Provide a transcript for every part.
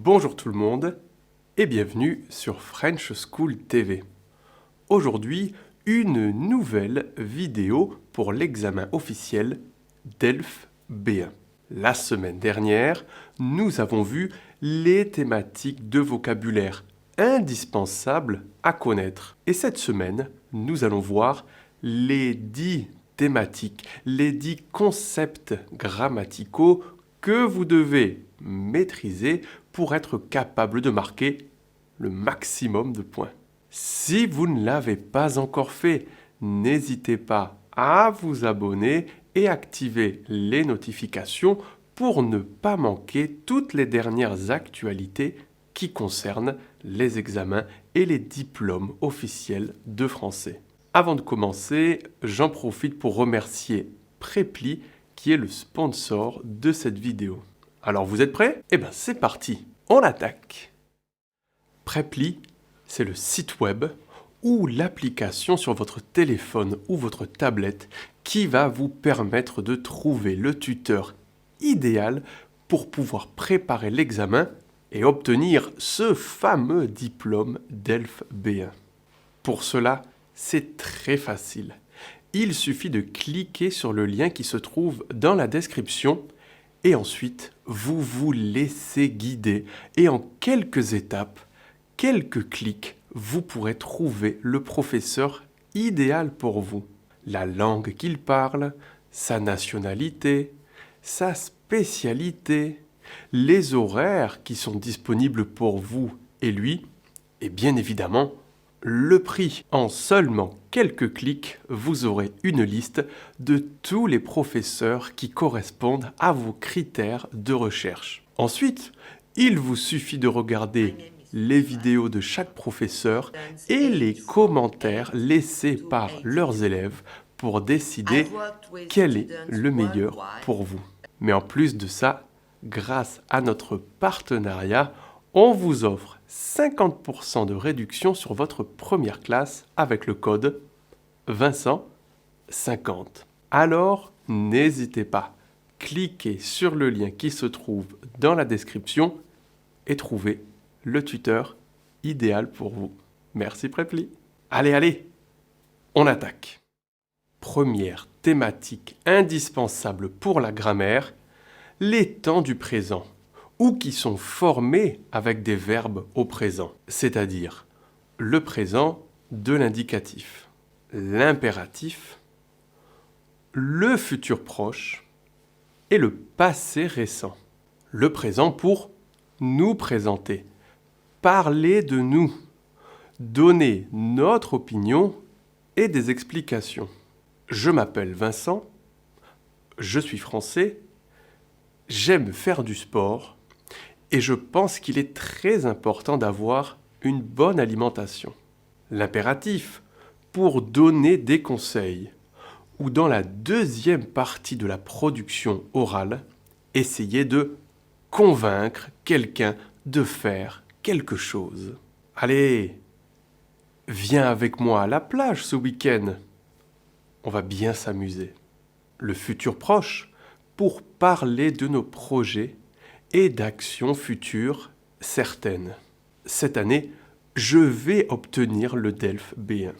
Bonjour tout le monde et bienvenue sur French School TV. Aujourd'hui, une nouvelle vidéo pour l'examen officiel DELF B1. La semaine dernière, nous avons vu les thématiques de vocabulaire indispensables à connaître. Et cette semaine, nous allons voir les 10 thématiques, les 10 concepts grammaticaux que vous devez maîtriser pour être capable de marquer le maximum de points. Si vous ne l'avez pas encore fait, n'hésitez pas à vous abonner et activer les notifications pour ne pas manquer toutes les dernières actualités qui concernent les examens et les diplômes officiels de français. Avant de commencer, j'en profite pour remercier Preply qui est le sponsor de cette vidéo. Alors vous êtes prêts? Eh bien c'est parti, on attaque. Preply, c'est le site web ou l'application sur votre téléphone ou votre tablette qui va vous permettre de trouver le tuteur idéal pour pouvoir préparer l'examen et obtenir ce fameux diplôme DELF B1. Pour cela, c'est très facile. Il suffit de cliquer sur le lien qui se trouve dans la description et ensuite vous vous laissez guider et en quelques étapes, quelques clics, vous pourrez trouver le professeur idéal pour vous. La langue qu'il parle, sa nationalité, sa spécialité, les horaires qui sont disponibles pour vous et lui, et bien évidemment, le prix. En seulement quelques clics, vous aurez une liste de tous les professeurs qui correspondent à vos critères de recherche. Ensuite, il vous suffit de regarder les vidéos de chaque professeur et les commentaires laissés par leurs élèves pour décider quel est le meilleur pour vous. Mais en plus de ça, grâce à notre partenariat, on vous offre 50% de réduction sur votre première classe avec le code Vincent50. Alors, n'hésitez pas, cliquez sur le lien qui se trouve dans la description et trouvez le tuteur idéal pour vous. Merci Preply. Allez, on attaque. Première thématique indispensable pour la grammaire, les temps du présent, ou qui sont formés avec des verbes au présent, c'est-à-dire le présent de l'indicatif, l'impératif, le futur proche et le passé récent. Le présent pour nous présenter, parler de nous, donner notre opinion et des explications. Je m'appelle Vincent, je suis français, j'aime faire du sport, et je pense qu'il est très important d'avoir une bonne alimentation. L'impératif, pour donner des conseils, ou dans la deuxième partie de la production orale, essayer de convaincre quelqu'un de faire quelque chose. Allez, viens avec moi à la plage ce week-end. On va bien s'amuser. Le futur proche, pour parler de nos projets et d'actions futures certaines. Cette année, je vais obtenir le DELF B1.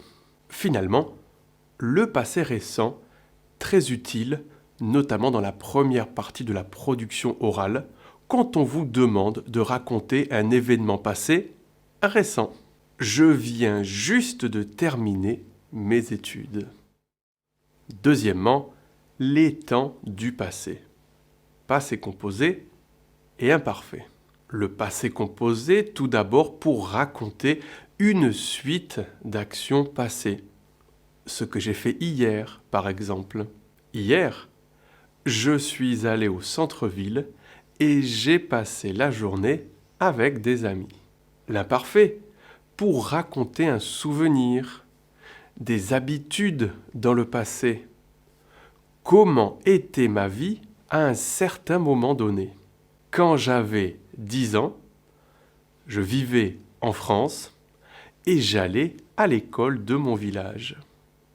Finalement, le passé récent, très utile, notamment dans la première partie de la production orale, quand on vous demande de raconter un événement passé récent. Je viens juste de terminer mes études. Deuxièmement, les temps du passé. Passé composé et imparfait. Le passé composé, tout d'abord pour raconter une suite d'actions passées. Ce que j'ai fait hier, par exemple. Hier, je suis allé au centre-ville et j'ai passé la journée avec des amis. L'imparfait, pour raconter un souvenir, des habitudes dans le passé. Comment était ma vie à un certain moment donné? Quand j'avais 10 ans, je vivais en France et j'allais à l'école de mon village.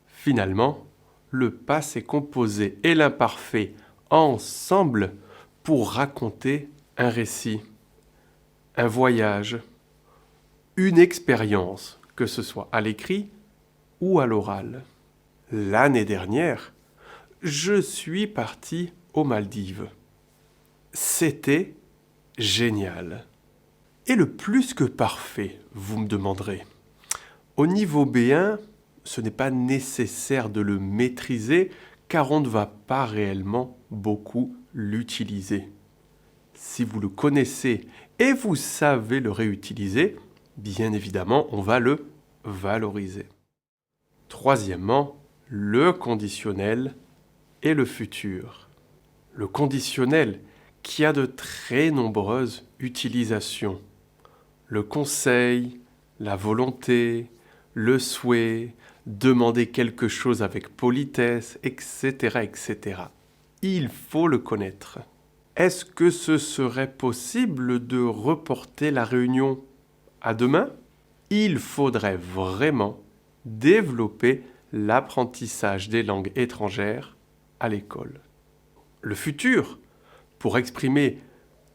Finalement, le passé composé et l'imparfait ensemble pour raconter un récit. un voyage, une expérience, que ce soit à l'écrit ou à l'oral. L'année dernière, je suis parti aux Maldives. C'était génial. Et le plus que parfait, vous me demanderez. Au niveau B1, ce n'est pas nécessaire de le maîtriser car on ne va pas réellement beaucoup l'utiliser. Si vous le connaissez et vous savez le réutiliser, bien évidemment, on va le valoriser. Troisièmement, le conditionnel et le futur. Le conditionnel qui a de très nombreuses utilisations. Le conseil, la volonté, le souhait, demander quelque chose avec politesse, etc., etc. Il faut le connaître. Est-ce que ce serait possible de reporter la réunion à demain? Il faudrait vraiment développer l'apprentissage des langues étrangères à l'école. Le futur, pour exprimer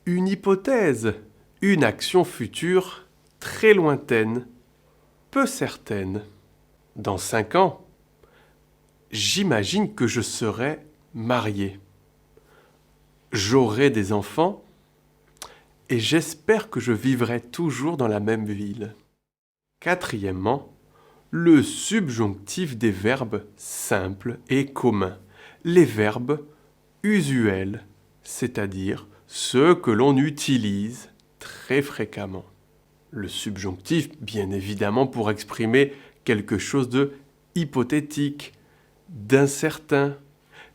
une hypothèse, une action future très lointaine, peu certaine. Dans 5 ans, j'imagine que je serai marié. J'aurai des enfants et j'espère que je vivrai toujours dans la même ville. Quatrièmement, le subjonctif des verbes simples et communs. Les verbes usuels, c'est-à-dire ceux que l'on utilise très fréquemment. Le subjonctif, bien évidemment, pour exprimer quelque chose de hypothétique, d'incertain,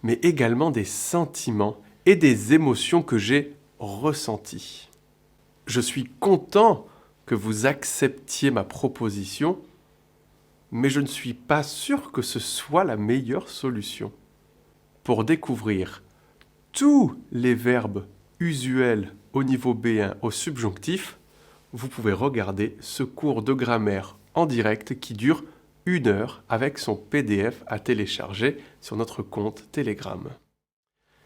mais également des sentiments et des émotions que j'ai ressenties. Je suis content que vous acceptiez ma proposition, mais je ne suis pas sûr que ce soit la meilleure solution. Pour découvrir tous les verbes usuels au niveau B1 au subjonctif, vous pouvez regarder ce cours de grammaire en direct qui dure 1 heure avec son PDF à télécharger sur notre compte Telegram.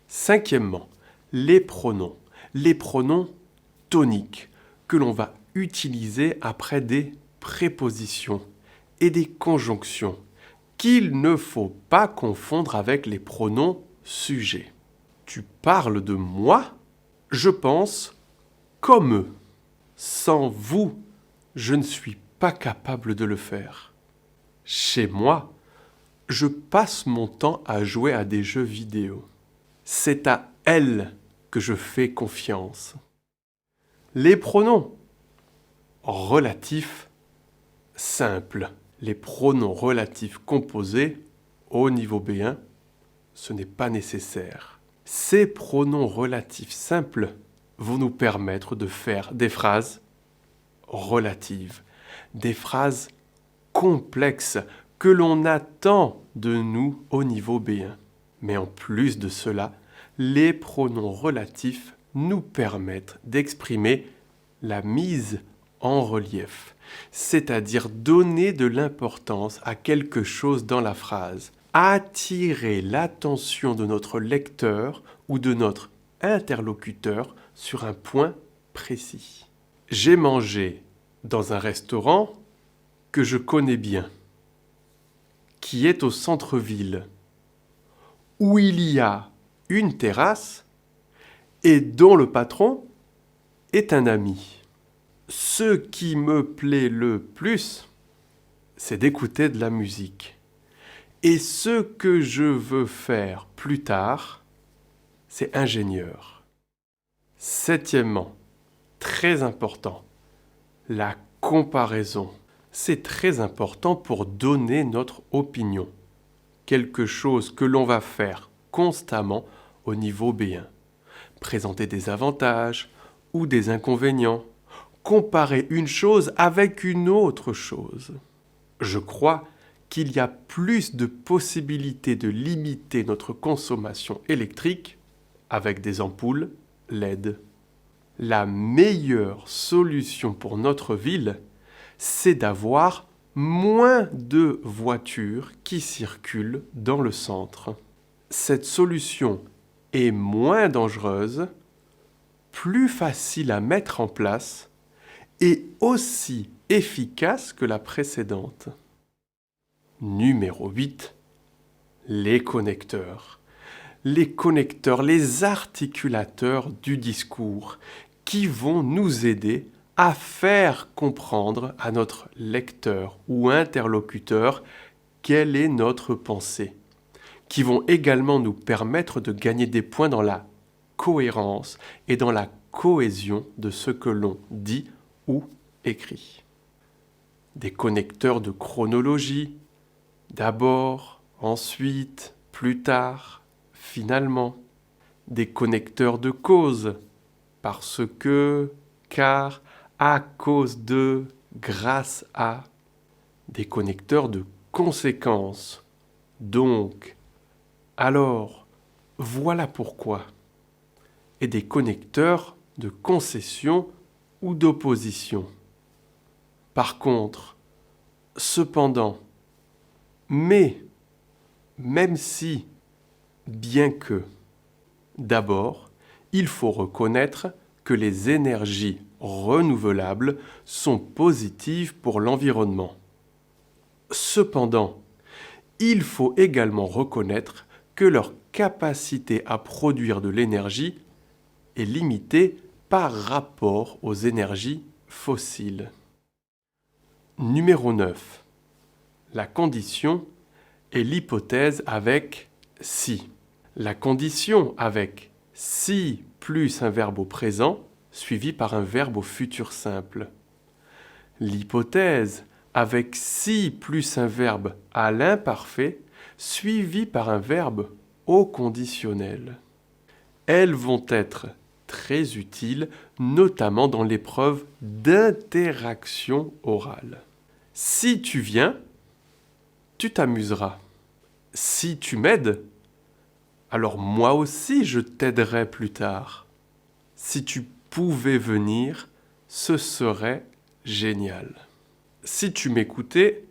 Cinquièmement, les pronoms. Les pronoms toniques que l'on va utiliser après des prépositions et des conjonctions qu'il ne faut pas confondre avec les pronoms sujets. Tu parles de moi, je pense comme eux. Sans vous, je ne suis pas capable de le faire. Chez moi, je passe mon temps à jouer à des jeux vidéo. C'est à elle que je fais confiance. Les pronoms relatifs simples. Les pronoms relatifs composés au niveau B1, ce n'est pas nécessaire. Ces pronoms relatifs simples vont nous permettre de faire des phrases relatives, des phrases complexes que l'on attend de nous au niveau B1. Mais en plus de cela, les pronoms relatifs nous permettent d'exprimer la mise en relief, c'est-à-dire donner de l'importance à quelque chose dans la phrase, attirer l'attention de notre lecteur ou de notre interlocuteur sur un point précis. J'ai mangé dans un restaurant que je connais bien, qui est au centre-ville, où il y a une terrasse et dont le patron est un ami. Ce qui me plaît le plus, c'est d'écouter de la musique. Et ce que je veux faire plus tard, c'est ingénieur. Septièmement, très important, la comparaison. C'est très important pour donner notre opinion. Quelque chose que l'on va faire constamment au niveau B1. Présenter des avantages ou des inconvénients. Comparer une chose avec une autre chose. Je crois qu'il y a plus de possibilités de limiter notre consommation électrique avec des ampoules LED. La meilleure solution pour notre ville, c'est d'avoir moins de voitures qui circulent dans le centre. Cette solution est moins dangereuse, plus facile à mettre en place est aussi efficace que la précédente. Numéro 8. Les connecteurs. Les connecteurs, les articulateurs du discours qui vont nous aider à faire comprendre à notre lecteur ou interlocuteur quelle est notre pensée, qui vont également nous permettre de gagner des points dans la cohérence et dans la cohésion de ce que l'on dit ou écrit. Des connecteurs de chronologie, d'abord, ensuite, plus tard, finalement. Des connecteurs de cause, parce que, car, à cause de, grâce à. Des connecteurs de conséquences, donc, alors, voilà pourquoi. Et des connecteurs de concession ou d'opposition. Par contre, cependant, mais, même si, bien que. D'abord, il faut reconnaître que les énergies renouvelables sont positives pour l'environnement. Cependant, il faut également reconnaître que leur capacité à produire de l'énergie est limitée par rapport aux énergies fossiles. Numéro 9. La condition est l'hypothèse avec si. La condition avec si plus un verbe au présent suivi par un verbe au futur simple. L'hypothèse avec si plus un verbe à l'imparfait suivi par un verbe au conditionnel. Elles vont être très utiles, notamment dans l'épreuve d'interaction orale. Si tu viens, tu t'amuseras. Si tu m'aides, alors moi aussi je t'aiderai plus tard. Si tu pouvais venir, ce serait génial. Si tu m'écoutais,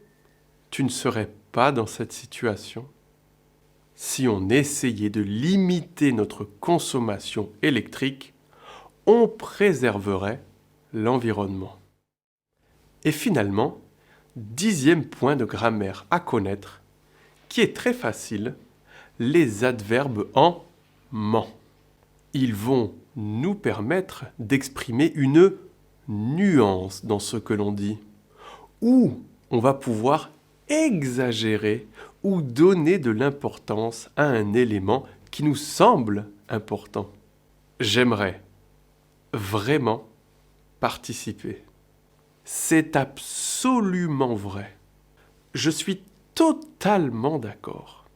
tu ne serais pas dans cette situation. Si on essayait de limiter notre consommation électrique, on préserverait l'environnement. Et finalement, 10e point de grammaire à connaître, qui est très facile, les adverbes en ment. Ils vont nous permettre d'exprimer une nuance dans ce que l'on dit, ou on va pouvoir exagérer ou donner de l'importance à un élément qui nous semble important. J'aimerais vraiment participer. C'est absolument vrai. Je suis totalement d'accord.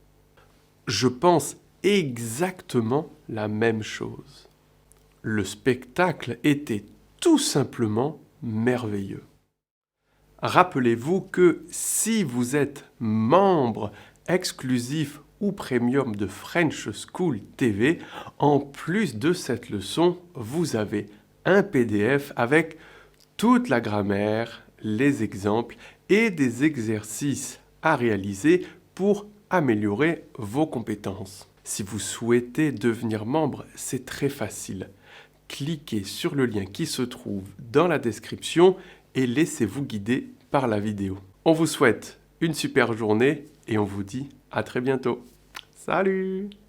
Je pense exactement la même chose. Le spectacle était tout simplement merveilleux. Rappelez-vous que si vous êtes membre exclusif ou premium de French School TV, en plus de cette leçon, vous avez un PDF avec toute la grammaire, les exemples et des exercices à réaliser pour améliorer vos compétences. Si vous souhaitez devenir membre, c'est très facile. Cliquez sur le lien qui se trouve dans la description et laissez-vous guider par la vidéo. On vous souhaite une super journée et on vous dit à très bientôt. Salut!